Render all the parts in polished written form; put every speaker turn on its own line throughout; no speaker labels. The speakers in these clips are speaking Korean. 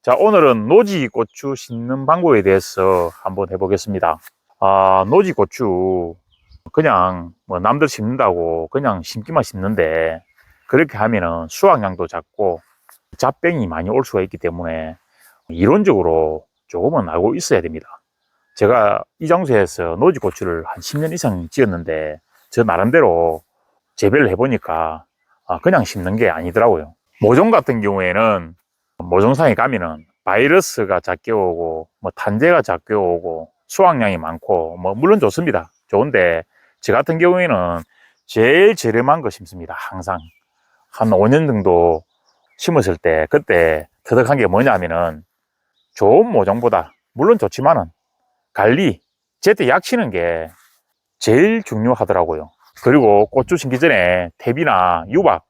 자, 오늘은 노지고추 심는 방법에 대해서 한번 해보겠습니다. 노지고추 그냥 뭐 남들 심는다고 그냥 심기만 심는데 그렇게 하면은 수확량도 작고 잡병이 많이 올 수가 있기 때문에 이론적으로 조금은 알고 있어야 됩니다. 제가 이 장소에서 노지고추를 한 10년 이상 지었는데 저 나름대로 재배를 해보니까 그냥 심는 게 아니더라고요. 모종 같은 경우에는 모종상에 가면은 바이러스가 작게 오고 뭐 탄저가 작게 오고 수확량이 많고 뭐 물론 좋습니다. 좋은데 저 같은 경우에는 제일 저렴한 거 심습니다. 항상 한 5년 정도 심었을 때 그때 터득한 게 뭐냐면은 좋은 모종보다 물론 좋지만은 관리 제때 약 치는 게 제일 중요하더라고요. 그리고 고추 심기 전에 퇴비나 유박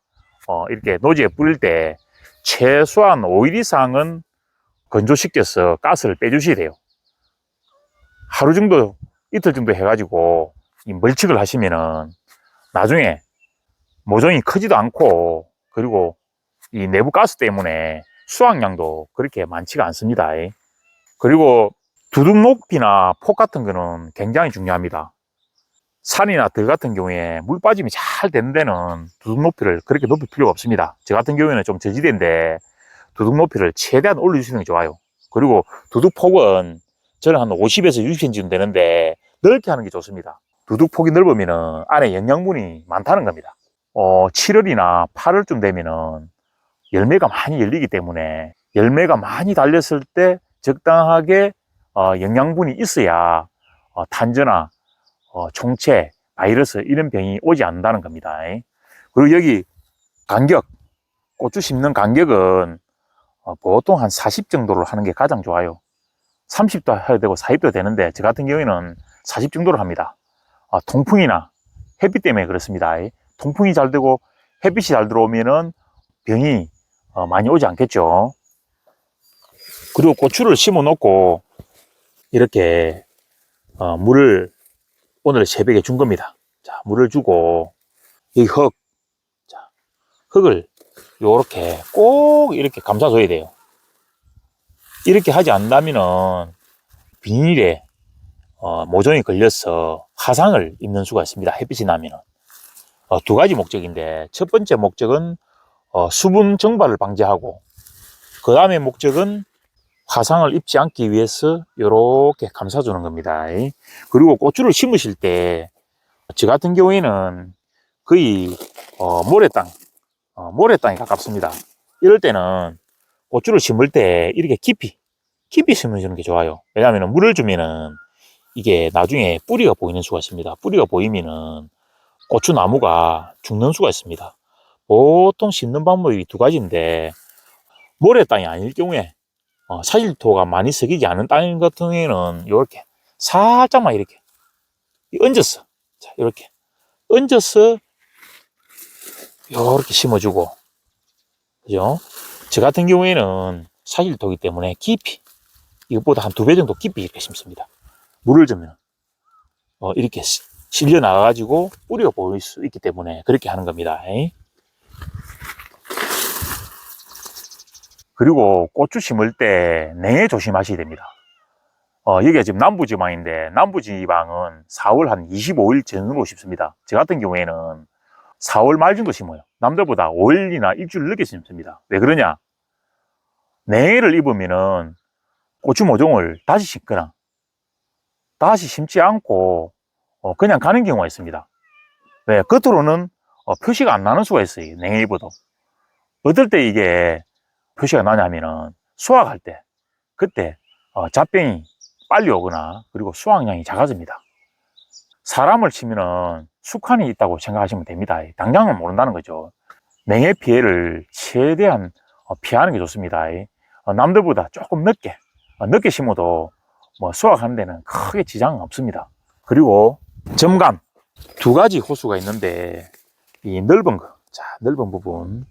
이렇게 노지에 뿌릴 때 최소한 5일 이상은 건조시켜서 가스를 빼주셔야 돼요. 하루 정도, 이틀 정도 해가지고 이 멀칭을 하시면은 나중에 모종이 크지도 않고 그리고 이 내부 가스 때문에 수확량도 그렇게 많지가 않습니다. 그리고 두둑 높이나 폭 같은 거는 굉장히 중요합니다. 산이나 들 같은 경우에 물 빠짐이 잘 되는 데는 두둑 높이를 그렇게 높일 필요가 없습니다. 저 같은 경우에는 좀 저지대인데 두둑 높이를 최대한 올려주시는 게 좋아요. 그리고 두둑 폭은 저는 한 50에서 60cm 되는데 넓게 하는 게 좋습니다. 두둑 폭이 넓으면 안에 영양분이 많다는 겁니다. 7월이나 8월쯤 되면은 열매가 많이 열리기 때문에 열매가 많이 달렸을 때 적당하게 영양분이 있어야 탄저나 총체, 바이러스 이런 병이 오지 않는다는 겁니다. 그리고 여기 간격, 고추 심는 간격은 보통 한 40 정도로 하는 게 가장 좋아요. 30도 해도 되고 40도 되는데 저 같은 경우에는 40 정도로 합니다. 통풍이나 햇빛 때문에 그렇습니다. 통풍이 잘 되고 햇빛이 잘 들어오면은 병이 많이 오지 않겠죠. 그리고 고추를 심어 놓고 이렇게 물을 오늘 새벽에 준 겁니다. 자, 물을 주고 이 흙을 요렇게 꼭 이렇게 감싸줘야 돼요. 이렇게 하지 않는다면은 비닐에 모종이 걸려서 화상을 입는 수가 있습니다. 햇빛이 나면은. 두 가지 목적인데 첫 번째 목적은 수분 증발을 방지하고 그 다음에 목적은 화상을 입지 않기 위해서 이렇게 감싸주는 겁니다. 그리고 고추를 심으실 때 저 같은 경우에는 거의 모래땅에 가깝습니다. 이럴 때는 고추를 심을 때 이렇게 깊이 심어주는 게 좋아요. 왜냐하면 물을 주면은 이게 나중에 뿌리가 보이는 수가 있습니다. 뿌리가 보이면은 고추 나무가 죽는 수가 있습니다. 보통 심는 방법이 두 가지인데 모래땅이 아닐 경우에 사질토가 많이 섞이지 않은 땅 같은 경우에는 이렇게 살짝만 이렇게 얹어서 자, 이렇게 얹어서 이렇게 심어주고 그죠? 저 같은 경우에는 사질토이기 때문에 깊이 이것보다 한 2배 정도 깊이 이렇게 심습니다. 물을 주면 이렇게 실려 나가 가지고 뿌리가 보일 수 있기 때문에 그렇게 하는 겁니다. 그리고 고추 심을 때 냉해 조심하셔야 됩니다. 여기가 지금 남부지방인데 남부지방은 4월 한 25일 전으로 심습니다. 저 같은 경우에는 4월 말 정도 심어요. 남들보다 5일이나 일주일 늦게 심습니다. 왜 그러냐? 냉해를 입으면은 고추 모종을 다시 심거나 다시 심지 않고 그냥 가는 경우가 있습니다. 왜? 겉으로는 표시가 안 나는 수가 있어요. 냉해 입어도. 어떨 때 이게 표시가 나냐면은 수확할 때 그때 잡병이 빨리 오거나 그리고 수확량이 작아집니다. 사람을 치면은 숙한이 있다고 생각하시면 됩니다. 당장은 모른다는 거죠. 냉해 피해를 최대한 피하는 게 좋습니다. 남들보다 조금 늦게 심어도 뭐 수확하는 데는 크게 지장은 없습니다. 그리고 점감 두 가지 호수가 있는데 이 넓은 거, 자 넓은 부분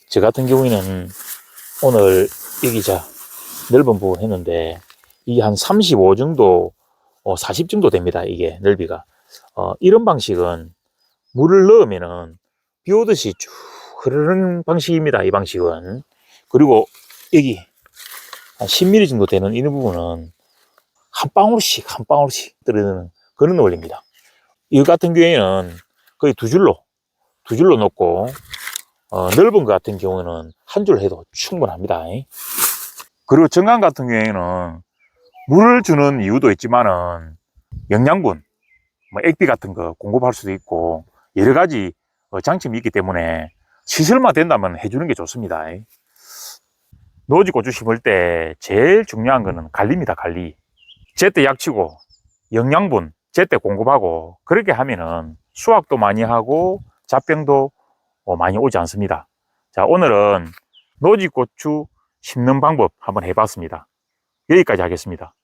저 같은 경우에는 오늘 여기 넓은 부분 했는데 이게 한 35 정도 40 정도 됩니다. 이게 넓이가 이런 방식은 물을 넣으면은 비 오듯이 쭉 흐르는 방식입니다. 이 방식은. 그리고 여기 한 10mm 정도 되는 이 부분은 한 방울씩 떨어지는 그런 원리입니다. 이 같은 경우에는 거의 두 줄로 놓고, 넓은 것 같은 경우는 한 줄 해도 충분합니다. 그리고 정관 같은 경우에는 물을 주는 이유도 있지만은 영양분, 뭐 액비 같은 거 공급할 수도 있고 여러 가지 장점이 있기 때문에 시설만 된다면 해주는 게 좋습니다. 노지 고추 심을 때 제일 중요한 거는 관리입니다. 관리. 제때 약치고 영양분 제때 공급하고 그렇게 하면은 수확도 많이 하고 잡병도 많이 오지 않습니다. 자, 오늘은 노지 고추 심는 방법 한번 해봤습니다. 여기까지 하겠습니다.